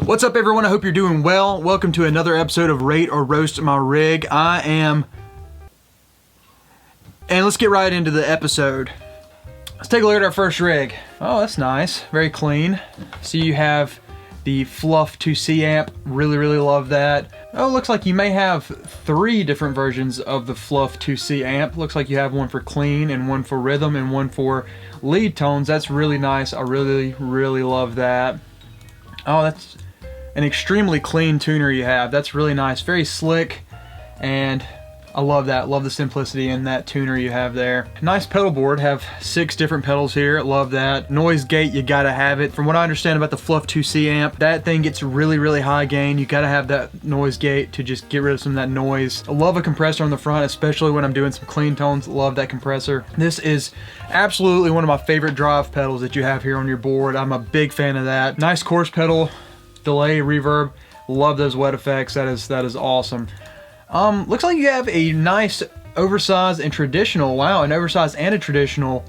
What's up everyone, I hope you're doing well. Welcome to another episode of Rate or Roast My Rig. And let's get right into the episode. Let's take a look at our first rig. Oh, that's nice, very clean. So you have the Fluff 2C amp, really love that. Oh, looks like you may have 3 different versions of the Fluff 2C amp. Looks like you have one for clean and one for rhythm and one for lead tones. That's really nice, I really love that. Oh, that's an extremely clean tuner you have. That's really nice, very slick, and I love that. Love the simplicity in that tuner you have there. Nice pedal board, have 6 different pedals here, love that. Noise gate, you gotta have it. From what I understand about the Fluff 2C amp, that thing gets really high gain. You gotta have that noise gate to just get rid of some of that noise. I love a compressor on the front, especially when I'm doing some clean tones, love that compressor. This is absolutely one of my favorite drive pedals that you have here on your board. I'm a big fan of that. Nice chorus pedal, delay, reverb, love those wet effects. That is awesome. Looks like you have a nice oversized and traditional, wow, an oversized and a traditional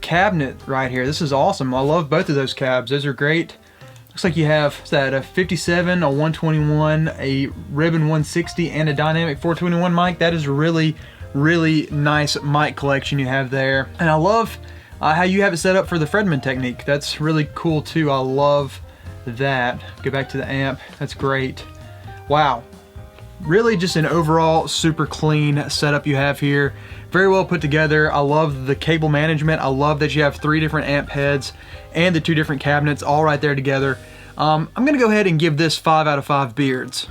cabinet right here. This is awesome. I love both of those cabs. Those are great. Looks like you have a 57, a 121, a ribbon 160, and a dynamic 421 mic. That is really nice mic collection you have there. And I love how you have it set up for the Fredman technique. That's really cool too. I love that. Go back to the amp. That's great. Wow. Really just an overall super clean setup you have here. Very well put together. I love the cable management. I love that you have 3 different amp heads and the 2 different cabinets all right there together. I'm gonna go ahead and give this 5 out of 5 beards.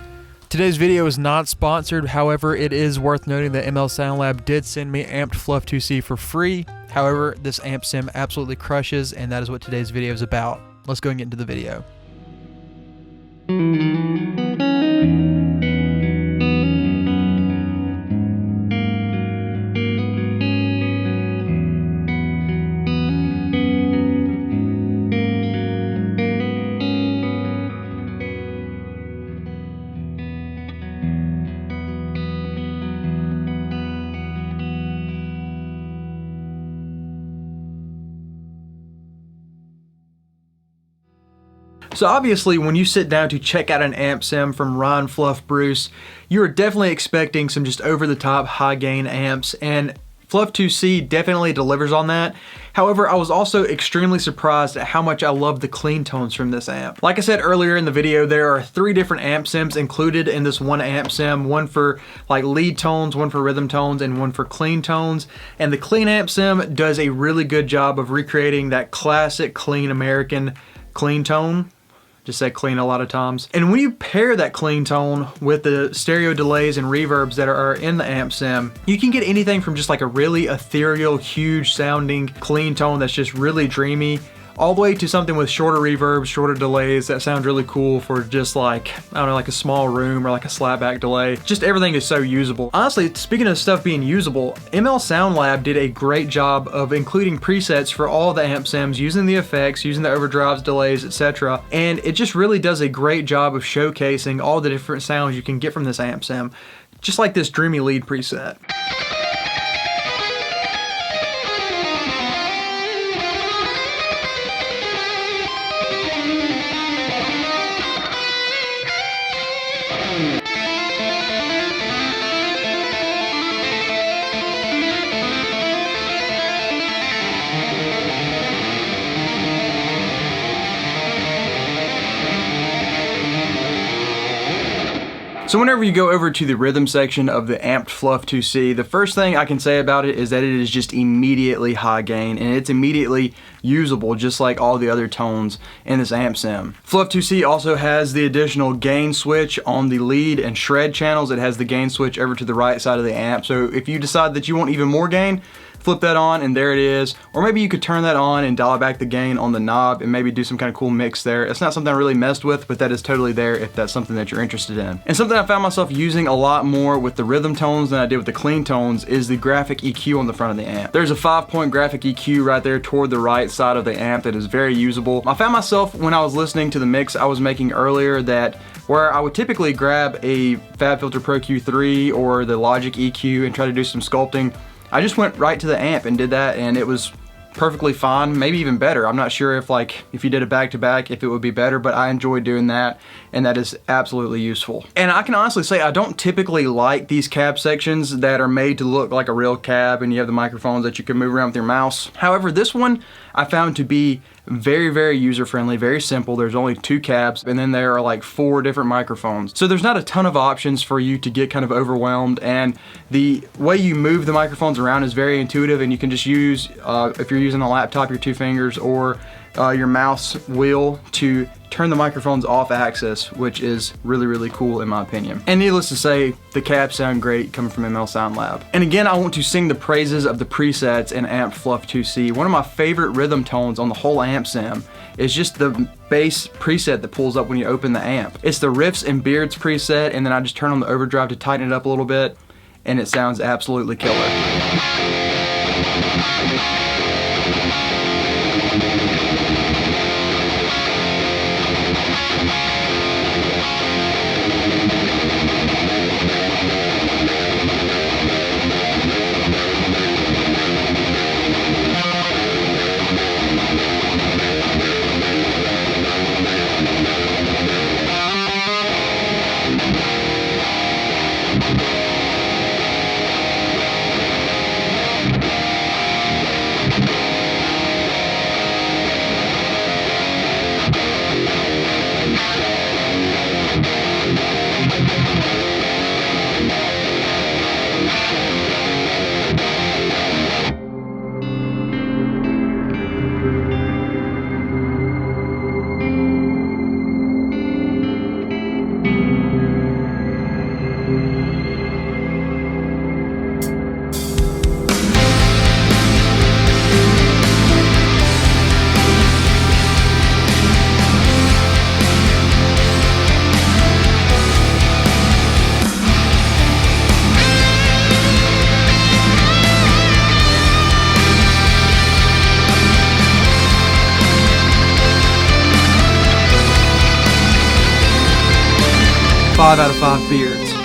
Today's video is not sponsored. However, it is worth noting that ML Sound Lab did send me Amped Fluff 2C for free. However, this amp sim absolutely crushes, and that is what today's video is about. Let's go and get into the video. So obviously when you sit down to check out an amp sim from Ryan Fluff Bruce, you are definitely expecting some just over-the-top high gain amps, and Fluff 2C definitely delivers on that. However, I was also extremely surprised at how much I love the clean tones from this amp. Like I said earlier in the video, there are 3 different amp sims included in this one amp sim, one for like lead tones, one for rhythm tones, and one for clean tones. And the clean amp sim does a really good job of recreating that classic clean American clean tone. Just say clean a lot of times. And when you pair that clean tone with the stereo delays and reverbs that are in the amp sim, you can get anything from just like a really ethereal, huge sounding clean tone that's just really dreamy, all the way to something with shorter reverbs, shorter delays that sounds really cool for just like, I don't know, like a small room or like a slapback delay. Just everything is so usable. Honestly, speaking of stuff being usable, ML Sound Lab did a great job of including presets for all the amp sims, using the effects, using the overdrives, delays, etc. And it just really does a great job of showcasing all the different sounds you can get from this amp sim. Just like this dreamy lead preset. So whenever you go over to the rhythm section of the Amped Fluff 2C, the first thing I can say about it is that it is just immediately high gain, and it's immediately usable just like all the other tones in this amp sim. Fluff 2C also has the additional gain switch on the lead and shred channels. It has the gain switch over to the right side of the amp, so if you decide that you want even more gain, flip that on and there it is. Or maybe you could turn that on and dial back the gain on the knob and maybe do some kind of cool mix there. It's not something I really messed with, but that is totally there if that's something that you're interested in. And something I found myself using a lot more with the rhythm tones than I did with the clean tones is the graphic EQ on the front of the amp. There's a 5-point graphic EQ right there toward the right side of the amp that is very usable. I found myself when I was listening to the mix I was making earlier that where I would typically grab a FabFilter Pro Q3 or the Logic EQ and try to do some sculpting, I just went right to the amp and did that, and it was perfectly fine, maybe even better. I'm not sure if you did a back-to-back, if it would be better, but I enjoy doing that, and that is absolutely useful. And I can honestly say I don't typically like these cab sections that are made to look like a real cab and you have the microphones that you can move around with your mouse. However, this one I found to be very, very user-friendly, very simple. There's only 2 cabs, and then there are like 4 different microphones. So there's not a ton of options for you to get kind of overwhelmed, and the way you move the microphones around is very intuitive, and you can just use, if you're using a laptop, your 2 fingers, or your mouse wheel to turn the microphones off axis, which is really, really cool in my opinion. And needless to say, the cabs sound great coming from ML Sound Lab. And again, I want to sing the praises of the presets in Amped Fluff 2C. One of my favorite rhythm tones on the whole amp sim is just the bass preset that pulls up when you open the amp. It's the Riffs and Beards preset, and then I just turn on the overdrive to tighten it up a little bit, and it sounds absolutely killer. 5 out of 5 beards.